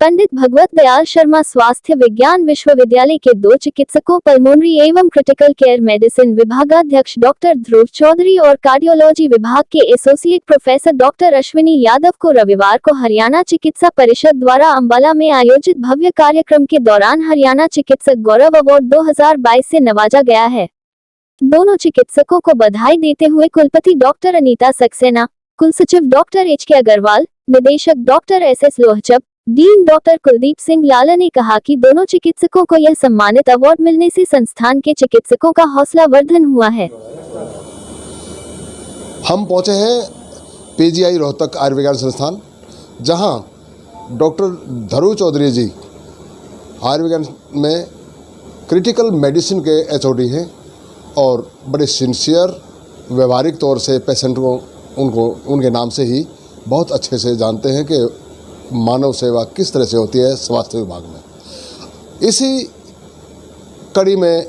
पंडित भगवत दयाल शर्मा स्वास्थ्य विज्ञान विश्वविद्यालय के 2 चिकित्सकों पल्मोनरी एवं क्रिटिकल केयर मेडिसिन विभागाध्यक्ष डॉक्टर ध्रुव चौधरी और कार्डियोलॉजी विभाग के associate professor doctor Ashwini Yadav को रविवार को हरियाणा चिकित्सा परिषद द्वारा अंबाला में आयोजित भव्य कार्यक्रम के दौरान हरियाणा चिकित्सक गौरव अवार्ड 2022 से नवाजा गया है। दोनों चिकित्सकों को बधाई देते हुए कुलपति डॉक्टर अनीता सक्सेना, कुलसचिव डॉक्टर एच के अग्रवाल, निदेशक doctor S Lohchab, dean doctor Kuldeep Singh Lala ने कहा कि दोनों चिकित्सकों को यह सम्मानित अवार्ड मिलने से संस्थान के चिकित्सकों का हौसला वर्धन हुआ है। हम पहुंचे हैं पीजीआई रोहतक आयुर्विज्ञान संस्थान, जहां डॉक्टर ध्रुव चौधरी जी आयुर्विज्ञान में क्रिटिकल मेडिसिन के एचओडी हैं और बड़े सिंसियर व्यवहारिक तौर से पेशेंट को उनके नाम से ही बहुत अच्छे से जानते हैं कि मानव सेवा किस तरह से होती है स्वास्थ्य विभाग में। इसी कड़ी में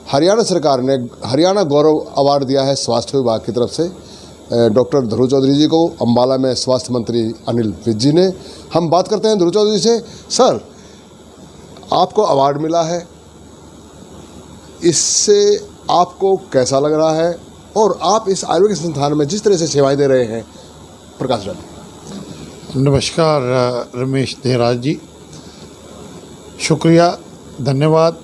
हरियाणा सरकार ने हरियाणा गौरव अवार्ड दिया है स्वास्थ्य विभाग की तरफ से डॉक्टर ध्रुव चौधरी जी को। अंबाला में स्वास्थ्य मंत्री अनिल विज जी ने। हम बात करते हैं ध्रुव चौधरी से। सर, आपको अवार्ड मिला है, इससे आपको कैसा लग रहा है और आप इस आयुर्वेदिक संस्थान में जिस तरह से सेवाएं दे रहे हैं, प्रकाश डालिए। नमस्कार रमेश देहराज जी, शुक्रिया, धन्यवाद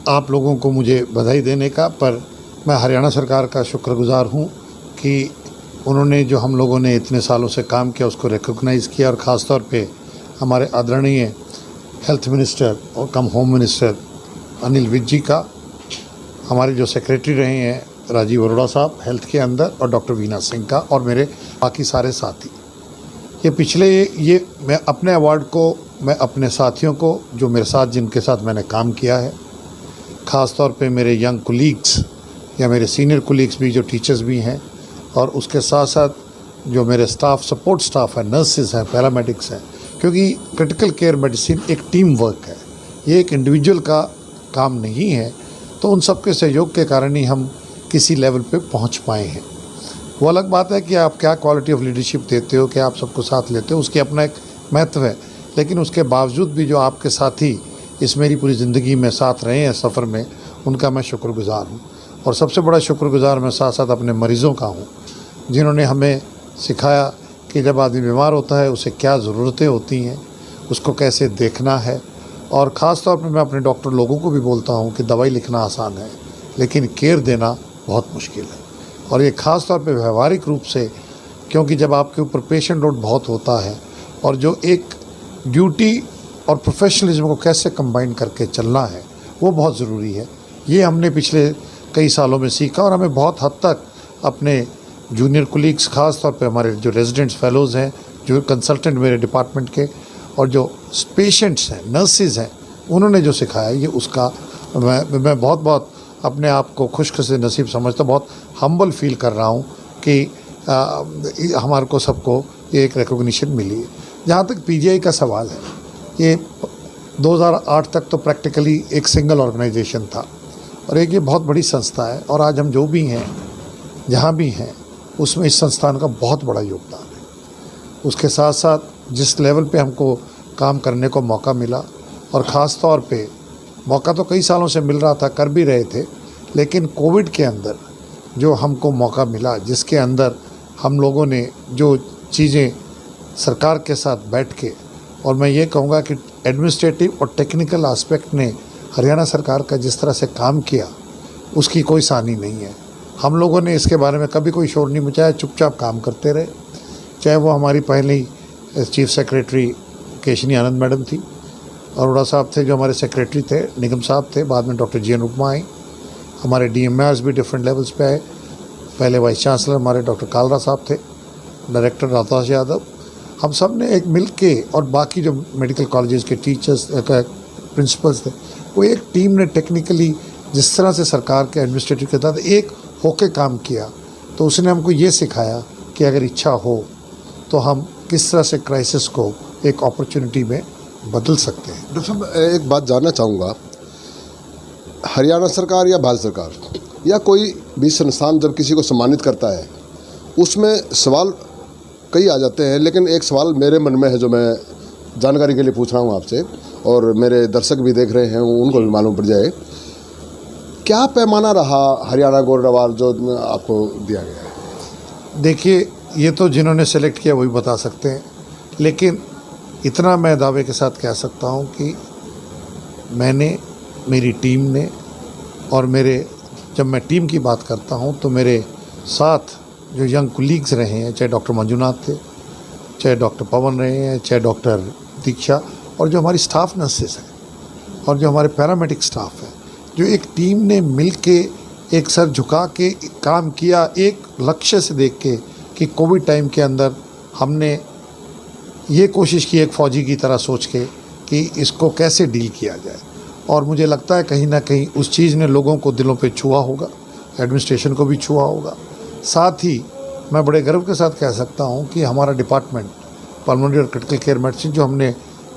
आप लोगों को मुझे बधाई देने का। पर मैं हरियाणा सरकार का शुक्रगुजार हूँ कि उन्होंने जो हम लोगों ने इतने सालों से काम किया उसको रिकॉग्नाइज़ किया, और ख़ास तौर पे हमारे आदरणीय हेल्थ मिनिस्टर और cum home minister Anil Vij ji का, हमारे जो सेक्रेटरी रहे हैं राजीव अरोड़ा साहब हेल्थ के अंदर, और डॉक्टर वीना सिंह का, और मेरे बाकी सारे साथी। ये मैं अपने अवार्ड को मैं अपने साथियों को जो मेरे साथ जिनके साथ मैंने काम किया है, ख़ास तौर पे मेरे यंग कुलीग्स या मेरे सीनियर कुलीग्स भी जो टीचर्स भी हैं, और उसके साथ साथ जो मेरे स्टाफ सपोर्ट स्टाफ है, नर्सेज हैं, पैरामेडिक्स हैं, क्योंकि क्रिटिकल केयर मेडिसिन एक टीम वर्क है, ये एक इंडिविजुअल का काम नहीं है। तो उन सब के सहयोग के कारण ही हम किसी लेवल पे पहुंच पाए हैं। वो अलग बात है कि आप क्या क्वालिटी ऑफ लीडरशिप देते हो, कि आप सबको साथ लेते हो, उसकी अपना एक महत्व है। लेकिन उसके बावजूद भी जो आपके साथी इस मेरी पूरी ज़िंदगी में साथ रहे हैं सफ़र में, उनका मैं शुक्रगुजार हूँ। और सबसे बड़ा शुक्रगुजार मैं साथ साथ अपने मरीज़ों का हूँ, जिन्होंने हमें सिखाया कि जब आदमी बीमार होता है उसे क्या ज़रूरतें होती हैं, उसको कैसे देखना है। और ख़ास तौर पर मैं अपने डॉक्टर लोगों को भी बोलता हूँ कि दवाई लिखना आसान है, लेकिन केयर देना बहुत मुश्किल है। और ये ख़ास तौर पे व्यवहारिक रूप से, क्योंकि जब आपके ऊपर पेशेंट लोड बहुत होता है, और जो एक ड्यूटी और प्रोफेशनलिज्म को कैसे कंबाइन करके चलना है, वो बहुत ज़रूरी है। ये हमने पिछले कई सालों में सीखा, और हमें बहुत हद तक अपने जूनियर कुलीग्स, ख़ास तौर पे हमारे जो रेजिडेंट्स फेलोज़ हैं, जो कंसल्टेंट मेरे डिपार्टमेंट के, और जो पेशेंट्स हैं, नर्सेज हैं, उन्होंने जो सिखाया, ये उसका मैं बहुत बहुत अपने आप को खुश नसीब समझता, बहुत हम्बल फील कर रहा हूँ कि हमारे को सबको ये एक रिकॉग्निशन मिली है। जहाँ तक पीजीआई का सवाल है, ये 2008 तक तो प्रैक्टिकली एक सिंगल ऑर्गेनाइजेशन था, और एक ये बहुत बड़ी संस्था है। और आज हम जो भी हैं, जहाँ भी हैं, उसमें इस संस्थान का बहुत बड़ा योगदान है। उसके साथ साथ जिस लेवल पे हमको काम करने को मौका मिला, और ख़ास तौर पे मौका तो कई सालों से मिल रहा था, कर भी रहे थे, लेकिन कोविड के अंदर जो हमको मौका मिला, जिसके अंदर हम लोगों ने जो चीज़ें सरकार के साथ बैठ के, और मैं ये कहूँगा कि एडमिनिस्ट्रेटिव और टेक्निकल एस्पेक्ट ने हरियाणा सरकार का जिस तरह से काम किया, उसकी कोई सानी नहीं है। हम लोगों ने इसके बारे में कभी कोई शोर नहीं मचाया, चुपचाप काम करते रहे। चाहे वो हमारी पहली chief secretary Keshni Anand madam थी, अरोड़ा साहब थे जो हमारे सेक्रेटरी थे, निगम साहब थे, बाद में डॉक्टर जी अनुपमा आई, हमारे DMRs भी डिफरेंट लेवल्स पे आए। पहले वाइस चांसलर हमारे डॉक्टर कालरा साहब थे, डायरेक्टर राताश यादव। हम सब ने एक मिल के, और बाकी जो मेडिकल कॉलेजेस के टीचर्स प्रिंसिपल्स थे, वो एक टीम ने टेक्निकली जिस तरह से सरकार के एडमिनिस्ट्रेटिव के तहत एक होके काम किया, तो उसने हमको ये सिखाया कि अगर इच्छा हो तो हम किस तरह से क्राइसिस को एक अपॉर्चुनिटी में बदल सकते हैं। डॉक्टर साहब, एक बात जानना चाहूँगा, हरियाणा सरकार या भारत सरकार या कोई भी संस्थान जब किसी को सम्मानित करता है, उसमें सवाल कई आ जाते हैं, लेकिन एक सवाल मेरे मन में है जो मैं जानकारी के लिए पूछ रहा हूँ आपसे, और मेरे दर्शक भी देख रहे हैं, उनको भी मालूम पड़ जाए, क्या पैमाना रहा हरियाणा गोल्ड अवार्ड जो आपको दिया गया है? देखिए, ये तो जिन्होंने सेलेक्ट किया वही बता सकते हैं, लेकिन इतना मैं दावे के साथ कह सकता हूँ कि मैंने, मेरी टीम ने, और जब मैं टीम की बात करता हूँ तो मेरे साथ जो यंग कुलीग्स रहे हैं, चाहे डॉक्टर मंजुनाथ थे, चाहे डॉक्टर पवन रहे हैं, चाहे डॉक्टर दीक्षा, और जो हमारी स्टाफ नर्सेस हैं और जो हमारे पैरामेडिक स्टाफ है, जो एक टीम ने मिल के एक सर झुका के काम किया, एक लक्ष्य से देख के कि कोविड टाइम के अंदर हमने ये कोशिश की एक फ़ौजी की तरह सोच के कि इसको कैसे डील किया जाए। और मुझे लगता है कहीं ना कहीं उस चीज़ ने लोगों को दिलों पे छुआ होगा, एडमिनिस्ट्रेशन को भी छुआ होगा। साथ ही मैं बड़े गर्व के साथ कह सकता हूँ कि हमारा डिपार्टमेंट पल्मोनरी और क्रिटिकल केयर मेडिसिन, जो हमने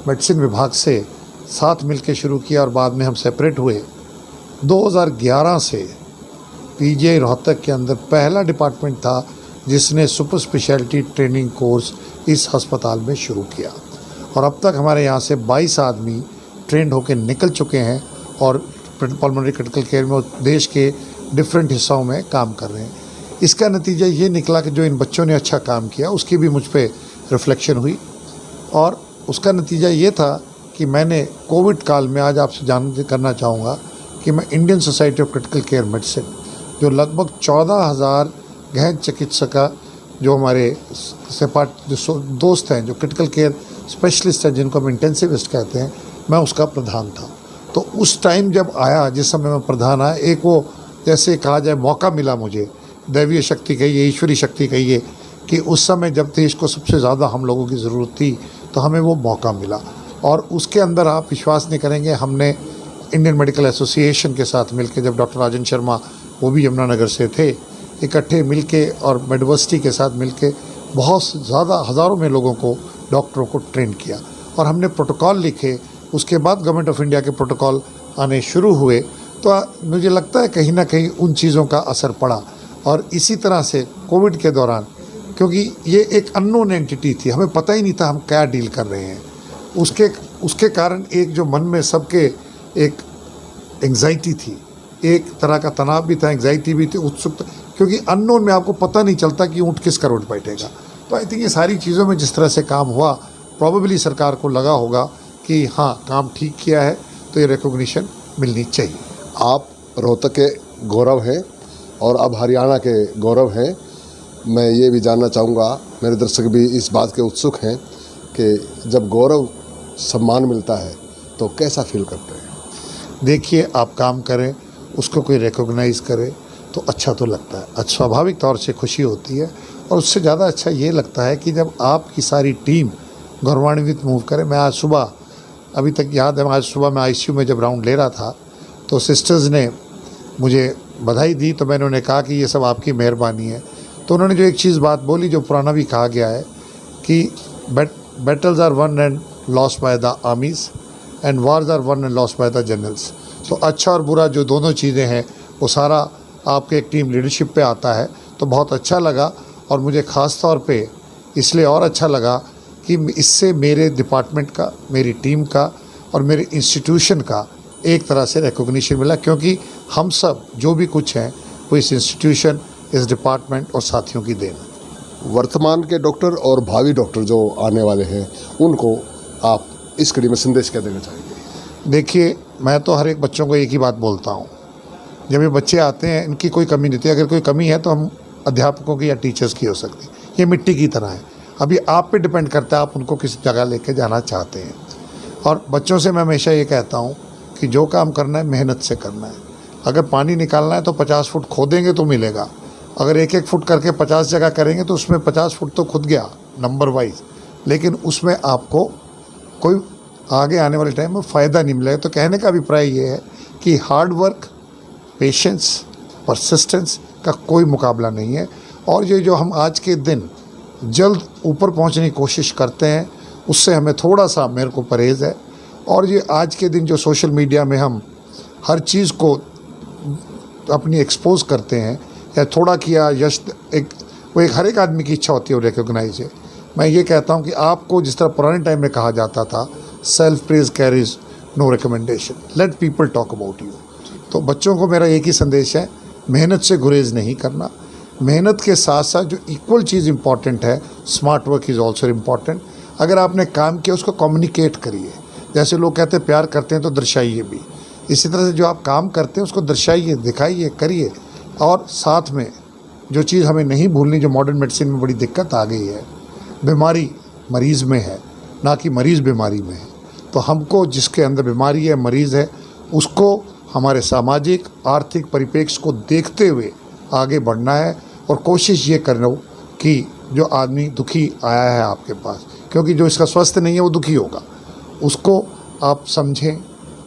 मेडिसिन विभाग से साथ मिलकर शुरू किया और बाद में हम सेपरेट हुए, 2011 से पीजीआई रोहतक के अंदर पहला डिपार्टमेंट था जिसने सुपर स्पेशलिटी ट्रेनिंग कोर्स इस अस्पताल में शुरू किया। और अब तक हमारे यहाँ से 22 आदमी ट्रेंड होकर निकल चुके हैं और पल्मोनरी क्रिटिकल केयर में देश के डिफरेंट हिस्सों में काम कर रहे हैं। इसका नतीजा ये निकला कि जो इन बच्चों ने अच्छा काम किया उसकी भी मुझ पे रिफ्लेक्शन हुई, और उसका नतीजा ये था कि मैंने कोविड काल में, आज आपसे जानकारी करना चाहूँगा कि मैं Indian society of critical care medicine, जो लगभग 14,000 गहन चिकित्सक जो हमारे जो दोस्त हैं, जो क्रिटिकल केयर स्पेशलिस्ट हैं, जिनको हम इंटेंसिविस्ट कहते हैं, मैं उसका प्रधान था। तो उस टाइम जब आया, जिस समय मैं प्रधान आया, एक वो जैसे कहा जाए मौका मिला मुझे, दैवीय शक्ति कहिए, ईश्वरी शक्ति कहिए, कि उस समय जब देश को सबसे ज़्यादा हम लोगों की ज़रूरत थी तो हमें वो मौका मिला। और उसके अंदर आप विश्वास नहीं करेंगे, हमने इंडियन मेडिकल एसोसिएशन के साथ मिलकर, जब डॉक्टर राजन शर्मा वो भी यमुनानगर से थे, इकट्ठे मिलके और मेडवर्सिटी के साथ मिलके बहुत ज़्यादा हज़ारों में लोगों को, डॉक्टरों को ट्रेन किया और हमने प्रोटोकॉल लिखे। उसके बाद गवर्नमेंट ऑफ इंडिया के प्रोटोकॉल आने शुरू हुए, तो मुझे लगता है कहीं ना कहीं उन चीज़ों का असर पड़ा। और इसी तरह से कोविड के दौरान, क्योंकि ये एक अननोन एंटिटी थी, हमें पता ही नहीं था हम क्या डील कर रहे हैं, उसके कारण एक जो मन में सबके एक एंग्जाइटी थी, एक तरह का तनाव भी था, एंग्जाइटी भी थी, उत्सुकता, क्योंकि अननोन में आपको पता नहीं चलता कि ऊँट किस करोड़ बैठेगा। तो आई थिंक ये सारी चीज़ों में जिस तरह से काम हुआ, प्रॉबेबली सरकार को लगा होगा कि हाँ, काम ठीक किया है, तो ये रिकॉग्निशन मिलनी चाहिए। आप रोहतक के गौरव हैं और अब हरियाणा के गौरव हैं। मैं ये भी जानना चाहूँगा, मेरे दर्शक भी इस बात के उत्सुक हैं कि जब गौरव सम्मान मिलता है तो कैसा फील करते हैं? देखिए, आप काम करें, उसको कोई रिकॉग्नाइज़ करे तो अच्छा तो लगता है, अच्छा स्वाभाविक तौर से खुशी होती है। और उससे ज़्यादा अच्छा ये लगता है कि जब आपकी सारी टीम गौरवान्वित मूव करे। मैं आज सुबह, अभी तक याद है, आज सुबह मैं आईसीयू में जब राउंड ले रहा था तो सिस्टर्स ने मुझे बधाई दी, तो मैंने उन्हें कहा कि ये सब आपकी मेहरबानी है। तो उन्होंने जो एक चीज़ बात बोली, जो पुराना भी कहा गया है कि battles are won and lost by the armies and wars are won and lost by the generals. तो अच्छा और बुरा जो दोनों चीज़ें हैं वो सारा आपके एक टीम लीडरशिप पे आता है। तो बहुत अच्छा लगा, और मुझे ख़ास तौर पे इसलिए और अच्छा लगा कि इससे मेरे डिपार्टमेंट का, मेरी टीम का और मेरे इंस्टीट्यूशन का एक तरह से रिकॉग्निशन मिला, क्योंकि हम सब जो भी कुछ हैं वो इस इंस्टीट्यूशन, इस डिपार्टमेंट और साथियों की देन। वर्तमान के डॉक्टर और भावी डॉक्टर जो आने वाले हैं, उनको आप इस कड़ी में संदेश क्या देना चाहेंगे? देखिए, मैं तो हर एक बच्चों को एक ही बात बोलता हूँ, जब ये बच्चे आते हैं इनकी कोई कमी नहीं थी। अगर कोई कमी है तो हम अध्यापकों की या टीचर्स की हो सकती है। ये मिट्टी की तरह है, अभी आप पे डिपेंड करता है आप उनको किस जगह लेके जाना चाहते हैं। और बच्चों से मैं हमेशा ये कहता हूँ कि जो काम करना है मेहनत से करना है। अगर पानी निकालना है तो 50 फुट खोदेंगे तो मिलेगा, अगर एक एक फुट करके 50 जगह करेंगे तो उसमें 50 फुट तो खुद गया नंबर वाइज, लेकिन उसमें आपको कोई आगे आने वाले टाइम में फ़ायदा नहीं मिलेगा। तो कहने का अभिप्राय ये है कि हार्ड वर्क, पेशेंस, परसिस्टेंस का कोई मुकाबला नहीं है। और ये जो हम आज के दिन जल्द ऊपर पहुंचने की कोशिश करते हैं, उससे हमें थोड़ा सा, मेरे को परहेज़ है। और ये आज के दिन जो सोशल मीडिया में हम हर चीज़ को अपनी एक्सपोज करते हैं, या थोड़ा किया यश, वो एक हर एक आदमी की इच्छा होती है वो रिकॉग्नाइज है, मैं ये कहता हूँ कि आपको जिस तरह पुराने टाइम में कहा जाता था, self praise carries no recommendation, let people talk about you. तो बच्चों को मेरा एक ही संदेश है, मेहनत से गुरेज नहीं करना। मेहनत के साथ साथ जो इक्वल चीज़ इम्पॉर्टेंट है, smart work is also important. अगर आपने काम किया उसको कम्युनिकेट करिए। जैसे लोग कहते हैं प्यार करते हैं तो दर्शाइए भी, इसी तरह से जो आप काम करते हैं उसको दर्शाइए, दिखाइए, करिए। और साथ में जो चीज़ हमें नहीं भूलनी, जो मॉडर्न मेडिसिन में बड़ी दिक्कत आ गई है, बीमारी मरीज़ में है ना कि मरीज़ बीमारी में है। तो हमको जिसके अंदर बीमारी है, मरीज़ है, उसको हमारे सामाजिक आर्थिक परिप्रेक्ष्य को देखते हुए आगे बढ़ना है और कोशिश ये करना हो कि जो आदमी दुखी आया है आपके पास, क्योंकि जो इसका स्वस्थ नहीं है वो दुखी होगा, उसको आप समझें,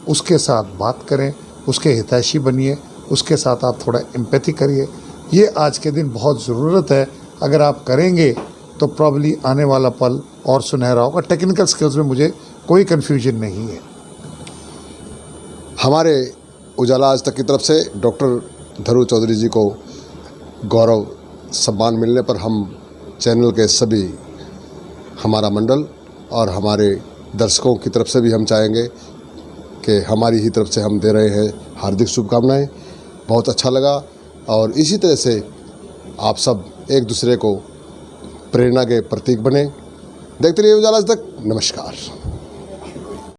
उसके साथ बात करें, उसके हितैषी बनिए, उसके साथ आप थोड़ा एम्पैथी करिए। ये आज के दिन बहुत ज़रूरत है। अगर आप करेंगे तो प्रॉब्ली आने वाला पल और सुनहरा होगा। टेक्निकल स्किल्स में मुझे कोई कन्फ्यूजन नहीं है। हमारे उजाला आज तक की तरफ से डॉक्टर धरू चौधरी जी को गौरव सम्मान मिलने पर हम चैनल के सभी, हमारा मंडल और हमारे दर्शकों की तरफ से भी हम चाहेंगे कि हमारी ही तरफ से हम दे रहे हैं हार्दिक शुभकामनाएं। बहुत अच्छा लगा और इसी तरह से आप सब एक दूसरे को प्रेरणा के प्रतीक बने। देखते रहिए उजाला आज तक। नमस्कार।